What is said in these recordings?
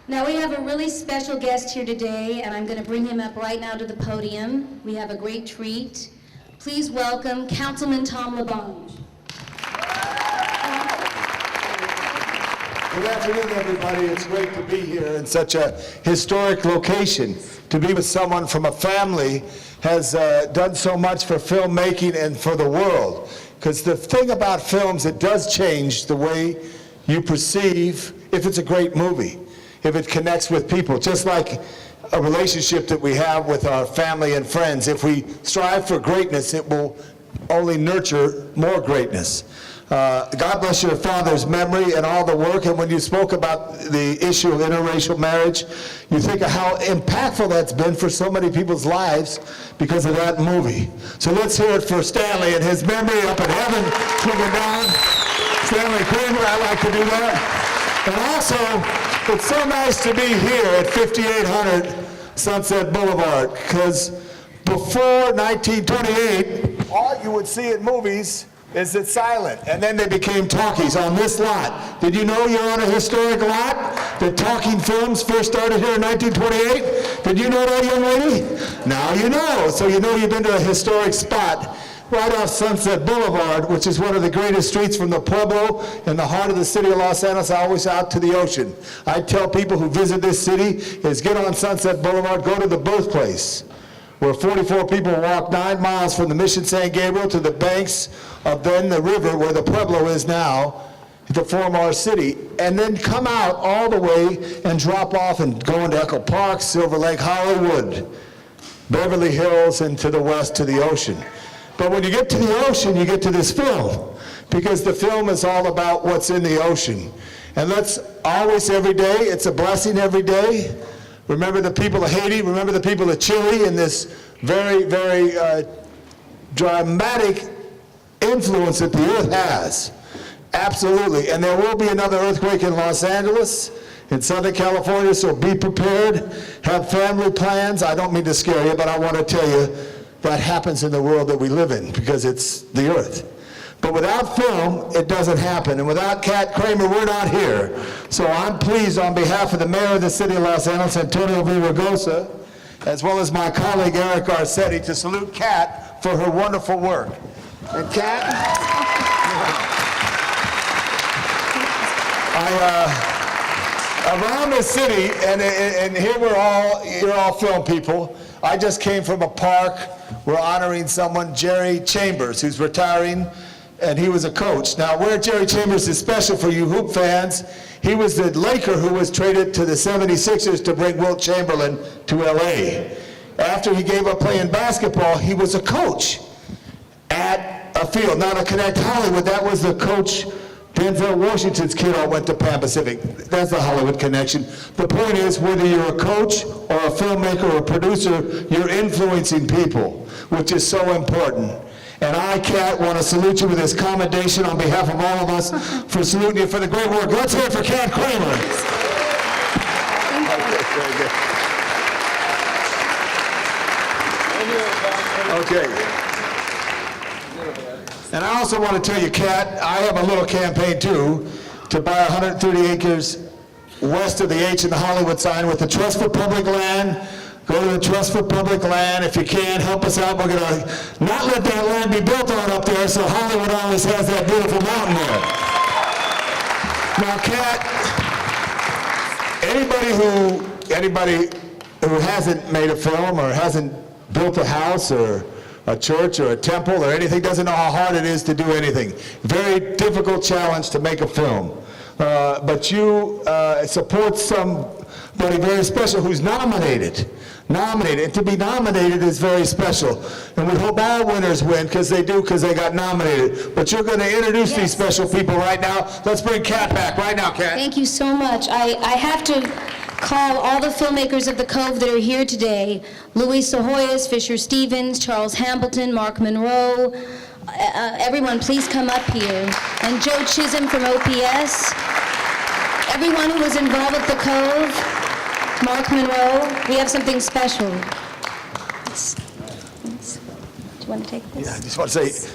Now we have a really special guest here today, and I'm going to bring him up right now to the podium. We have a great treat. Please welcome Councilman Tom LaBonge. Good afternoon, everybody. It's great to be here in such a historic location. To be with someone from a family has done so much for filmmaking and for the world. Because the thing about films, it does change the way you perceive if it's a great movie, if it connects with people. Just like a relationship that we have with our family and friends. If we strive for greatness, it will only nurture more greatness. God bless your father's memory and all the work. And when you spoke about the issue of interracial marriage, you think of how impactful that's been for so many people's lives because of that movie. So let's hear it for Stanley and his memory up in heaven, swinging down. Stanley Kramer, I like to do that. And also, it's so nice to be here at 5800 Sunset Boulevard, because before 1928, all you would see in movies is it silent, and then they became talkies on this lot. Did you know you're on a historic lot? That talking films first started here in 1928? Did you know that, young lady? Now you know. So you know you've been to a historic spot right off Sunset Boulevard, which is one of the greatest streets from the Pueblo in the heart of the city of Los Angeles, always out to the ocean. I tell people who visit this city is get on Sunset Boulevard, go to the birthplace, where 44 people walked 9 miles from the Mission San Gabriel to the banks of then the river where the Pueblo is now to form our city, and then come out all the way and drop off and go into Echo Park, Silver Lake, Hollywood, Beverly Hills, and to the west to the ocean. But when you get to the ocean, you get to this film, because the film is all about what's in the ocean. And let's always, every day, it's a blessing every day. Remember the people of Haiti, remember the people of Chile, and this very, very dramatic influence that the earth has. Absolutely. And there will be another earthquake in Los Angeles, in Southern California, so be prepared. Have family plans. I don't mean to scare you, but I want to tell you that happens in the world that we live in, because it's the earth. But without film, it doesn't happen. And without Kat Kramer, we're not here. So I'm pleased on behalf of the mayor of the city of Los Angeles, Antonio Villaraigosa, as well as my colleague Eric Garcetti, to salute Kat for her wonderful work. And Kat, around the city, and here you're all film people. I just came from a park. We're honoring someone, Jerry Chambers, who's retiring, and he was a coach. Now, where Jerry Chambers is special for you hoop fans, he was the Laker who was traded to the 76ers to bring Wilt Chamberlain to LA. After he gave up playing basketball, he was a coach at a field. Now, to connect Hollywood, that was the coach, Denzel Washington's kid all went to Pan Pacific. That's the Hollywood connection. The point is, whether you're a coach or a filmmaker or a producer, you're influencing people, which is so important. And I, Kat, want to salute you with this commendation on behalf of all of us for saluting you for the great work. Let's hear it for Kat Kramer. Okay. And I also want to tell you, Kat, I have a little campaign too to buy 130 acres west of the H in the Hollywood sign with the Trust for Public Land. Go to the Trust for Public Land. If you can, help us out. We're going to not let that land be built on up there, so Hollywood always has that beautiful mountain there. Now, Kat, anybody who hasn't made a film or hasn't built a house or a church or a temple or anything doesn't know how hard it is to do anything. Very difficult challenge to make a film. But you support somebody very special who's nominated. And to be nominated is very special. And we hope all winners win, because they got nominated. But you're going to introduce these special people right now. Let's bring Kat back right now, Kat. Thank you so much. I have to call all the filmmakers of the Cove that are here today: Luis Sahoyas, Fisher Stevens, Charles Hambleton, Mark Monroe. Everyone, please come up here. And Joe Chisholm from OPS. Everyone who was involved with the Cove. Mark Monroe, we have something special. Do you want to take this? Yeah, I just want to say,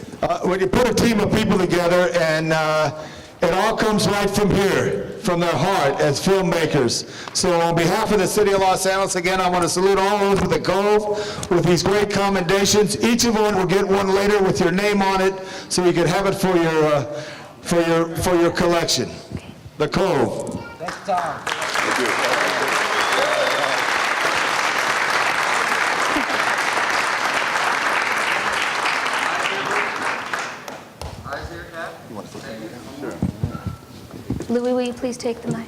when you put a team of people together and It all comes right from here, from their heart as filmmakers. So on behalf of the City of Los Angeles, again, I want to salute all over the Cove with these great commendations. Each of them will get one later with your name on it, so you can have it for your collection. The Cove. Thanks, Tom. Thank you. Louis, will you please take the mic?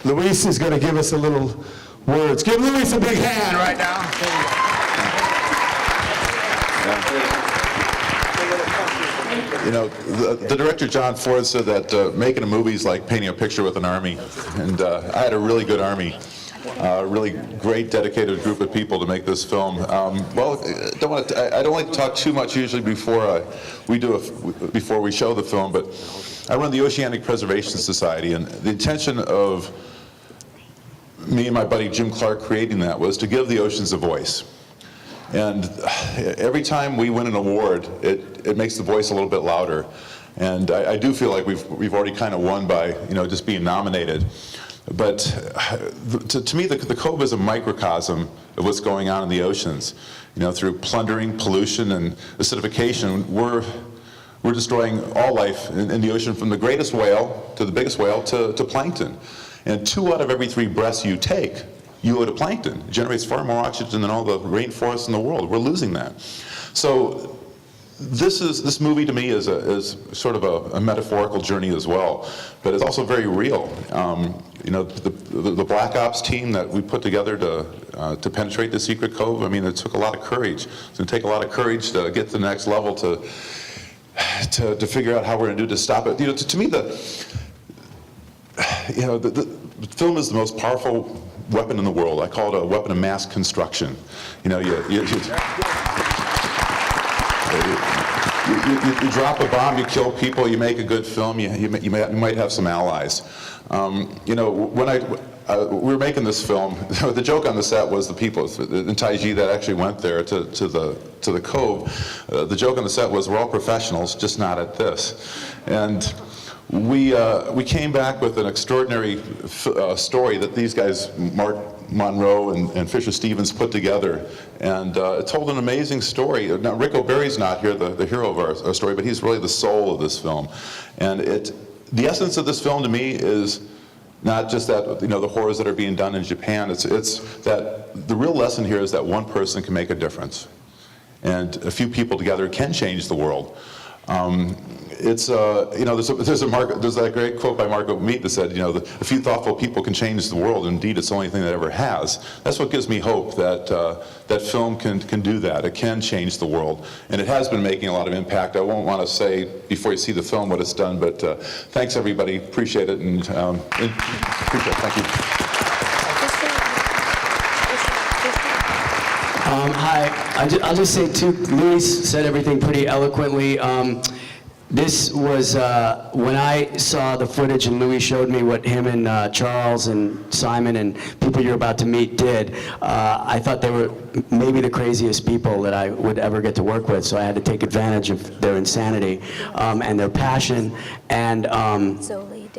Luis is going to give us a little words. Give Luis a big hand right now. You know, the director John Ford said that making a movie is like painting a picture with an army, and I had a really good army. Really great, dedicated group of people to make this film. Well, I don't like to talk too much usually before we show the film, but I run the Oceanic Preservation Society, and the intention of me and my buddy Jim Clark creating that was to give the oceans a voice. And every time we win an award, it makes the voice a little bit louder. And I do feel like we've already kind of won by just being nominated. But to me, the Cove is a microcosm of what's going on in the oceans. Through plundering, pollution, and acidification, we're destroying all life in the ocean, from the greatest whale to the biggest whale to plankton. And 2 out of every 3 breaths you take, you owe to plankton. It generates far more oxygen than all the rainforests in the world. We're losing that. So this movie to me is sort of a metaphorical journey as well, but it's also very real. The Black Ops team that we put together to penetrate the secret cove, I mean, it took a lot of courage. It's going to take a lot of courage to get to the next level to figure out how we're going to do to stop it. To me, the film is the most powerful weapon in the world. I call it a weapon of mass construction. You drop a bomb, you kill people, you make a good film, you might have some allies. When we were making this film, the joke on the set was the people in Taiji that actually went there to the Cove. The joke on the set was, we're all professionals, just not at this. And we came back with an extraordinary story that these guys, Mark Monroe and Fisher Stevens, put together, and it told an amazing story. Now, Rick O'Berry's not here, the hero of our story, but he's really the soul of this film. And the essence of this film to me is not just that, the horrors that are being done in Japan. It's that the real lesson here is that one person can make a difference, and a few people together can change the world. There's that great quote by Margaret Mead that said, a few thoughtful people can change the world. Indeed, it's the only thing that ever has. That's what gives me hope that that film can do that. It can change the world, and it has been making a lot of impact. I won't want to say before you see the film what it's done, but thanks everybody. Appreciate it, and appreciate it. Thank you. Hi, I'll just say too, Luis said everything pretty eloquently. This was, when I saw the footage and Louis showed me what him and Charles and Simon and people you're about to meet did, I thought they were maybe the craziest people that I would ever get to work with, so I had to take advantage of their insanity and their passion. And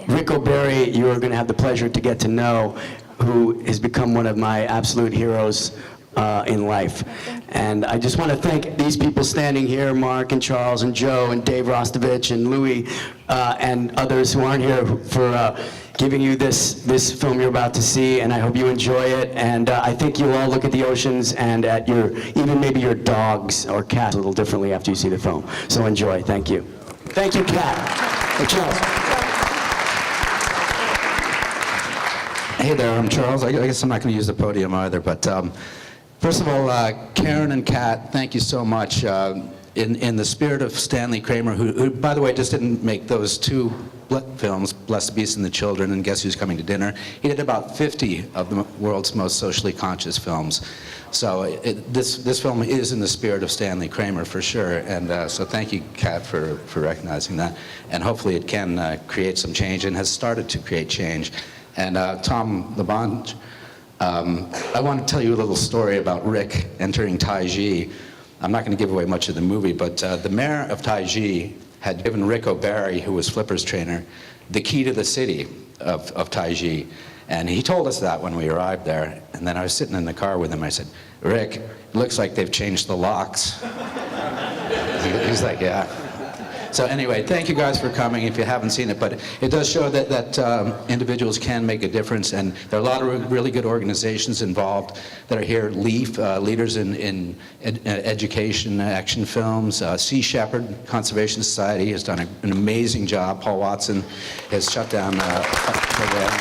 Rick O'Berry, you are going to have the pleasure to get to know, who has become one of my absolute heroes in life. And I just want to thank these people standing here, Mark and Charles and Joe and Dave Rostovich and Louis and others who aren't here, for giving you this film you're about to see, and I hope you enjoy it. And I think you'll all look at the oceans and at even maybe your dogs or cats a little differently after you see the film. So enjoy. Thank you. Thank you, Kat. Hey, Charles. Hey there, I'm Charles. I guess I'm not going to use the podium either, but first of all, Karen and Kat, thank you so much. In the spirit of Stanley Kramer, who, by the way, just didn't make those 2 films, Bless the Beast and the Children and Guess Who's Coming to Dinner. He did about 50 of the world's most socially conscious films. So this film is in the spirit of Stanley Kramer for sure. And so thank you, Kat, for recognizing that. And hopefully it can create some change, and has started to create change. And Tom LeBonge, I want to tell you a little story about Rick entering Taiji. I'm not going to give away much of the movie, but the mayor of Taiji had given Rick O'Barry, who was Flipper's trainer, the key to the city of Taiji. And he told us that when we arrived there. And then I was sitting in the car with him. I said, Rick, it looks like they've changed the locks. He's like, yeah. So anyway, thank you guys for coming if you haven't seen it. But it does show that individuals can make a difference. And there are a lot of really good organizations involved that are here. LEAF, Leaders in Education, Action Films. Sea Shepherd Conservation Society has done an amazing job. Paul Watson has shut down the program.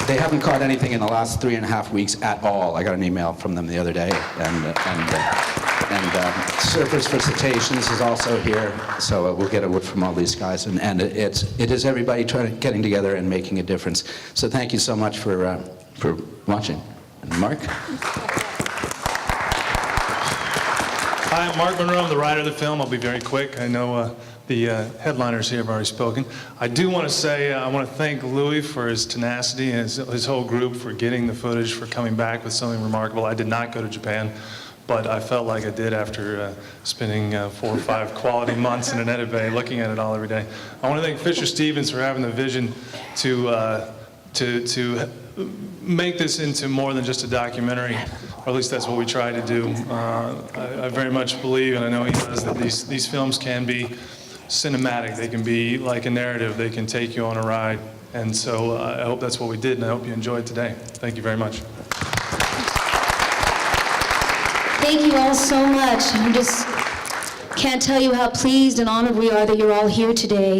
They haven't caught anything in the last 3.5 weeks at all. I got an email from them the other day, and Surfers for Cetaceans is also here, so we'll get a word from all these guys, and it is everybody getting together and making a difference. So thank you so much for watching. And Mark? Hi, I'm Mark Monroe. I'm the writer of the film. I'll be very quick. I know the headliners here have already spoken. I do want to say I want to thank Louis for his tenacity and his whole group for getting the footage, for coming back with something remarkable. I did not go to Japan, but I felt like I did after spending 4 or 5 quality months in an edit bay looking at it all every day. I want to thank Fisher Stevens for having the vision to make this into more than just a documentary, or at least that's what we try to do. I very much believe, and I know he does, that these films can be cinematic. They can be like a narrative. They can take you on a ride. And so I hope that's what we did, and I hope you enjoyed today. Thank you very much. Thank you all so much. I just can't tell you how pleased and honored we are that you're all here today.